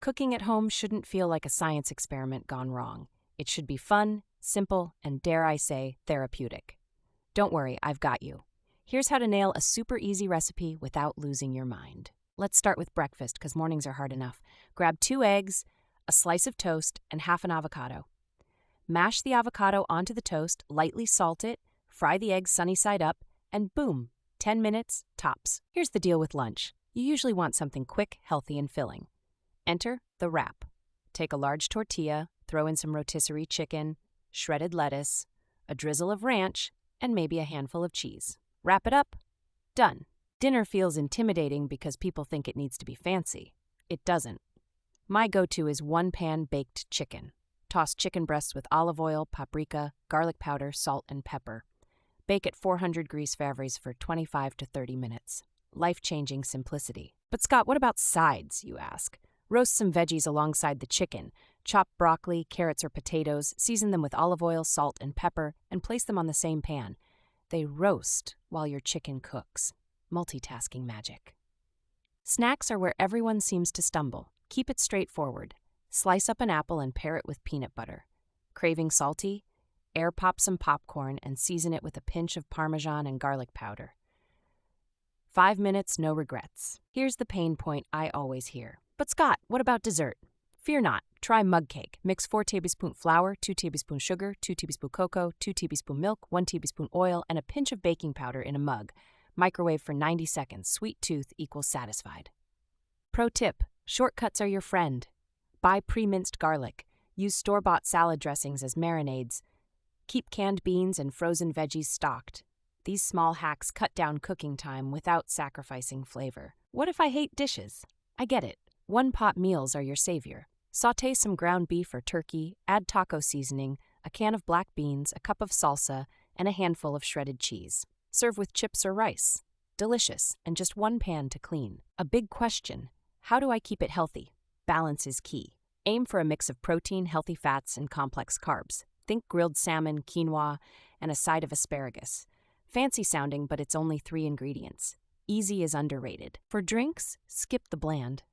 Cooking at home shouldn't feel like a science experiment gone wrong. It should be fun, simple, and dare I say, therapeutic. Don't worry, I've got you. Here's how to nail a super easy recipe without losing your mind. Let's start with breakfast because mornings are hard enough. Grab 2 eggs, a slice of toast, and half an avocado. Mash the avocado onto the toast, lightly salt it, fry the eggs sunny side up, and boom, 10 minutes, tops. Here's the deal with lunch. You usually want something quick, healthy, and filling. Enter the wrap. Take a large tortilla, throw in some rotisserie chicken, shredded lettuce, a drizzle of ranch, and maybe a handful of cheese. Wrap it up. Done. Dinner feels intimidating because people think it needs to be fancy. It doesn't. My go-to is one-pan baked chicken. Toss chicken breasts with olive oil, paprika, garlic powder, salt, and pepper. Bake at 400 degrees Fahrenheit for 25 to 30 minutes. Life-changing simplicity. But Scott, what about sides, you ask? Roast some veggies alongside the chicken. Chop broccoli, carrots, or potatoes, season them with olive oil, salt, and pepper, and place them on the same pan. They roast while your chicken cooks. Multitasking magic. Snacks are where everyone seems to stumble. Keep it straightforward. Slice up an apple and pair it with peanut butter. Craving salty? Air pop some popcorn and season it with a pinch of Parmesan and garlic powder. 5 minutes, no regrets. Here's the pain point I always hear. But Scott, what about dessert? Fear not. Try mug cake. Mix 4 tablespoons flour, 2 tablespoons sugar, 2 tablespoons cocoa, 2 tablespoons milk, 1 tablespoon oil, and a pinch of baking powder in a mug. Microwave for 90 seconds. Sweet tooth equals satisfied. Pro tip: shortcuts are your friend. Buy pre-minced garlic. Use store-bought salad dressings as marinades. Keep canned beans and frozen veggies stocked. These small hacks cut down cooking time without sacrificing flavor. What if I hate dishes? I get it. One-pot meals are your savior. Sauté some ground beef or turkey, add taco seasoning, a can of black beans, a cup of salsa, and a handful of shredded cheese. Serve with chips or rice. Delicious, and just one pan to clean. A big question: how do I keep it healthy? Balance is key. Aim for a mix of protein, healthy fats, and complex carbs. Think grilled salmon, quinoa, and a side of asparagus. Fancy sounding, but it's only 3 ingredients. Easy is underrated. For drinks, skip the bland.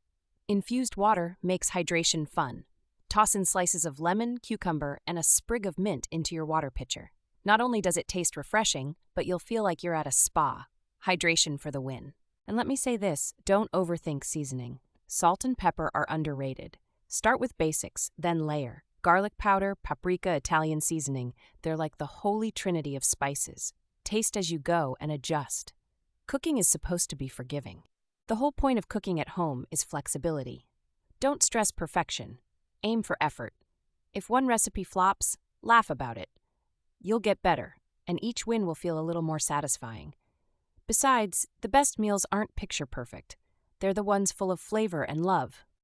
Infused water makes hydration fun. Toss in slices of lemon, cucumber, and a sprig of mint into your water pitcher. Not only does it taste refreshing, but you'll feel like you're at a spa. Hydration for the win. And let me say this, don't overthink seasoning. Salt and pepper are underrated. Start with basics, then layer. Garlic powder, paprika, Italian seasoning. They're like the holy trinity of spices. Taste as you go and adjust. Cooking is supposed to be forgiving. The whole point of cooking at home is flexibility. Don't stress perfection. Aim for effort. If one recipe flops, laugh about it. You'll get better, and each win will feel a little more satisfying. Besides, the best meals aren't picture perfect. They're the ones full of flavor and love.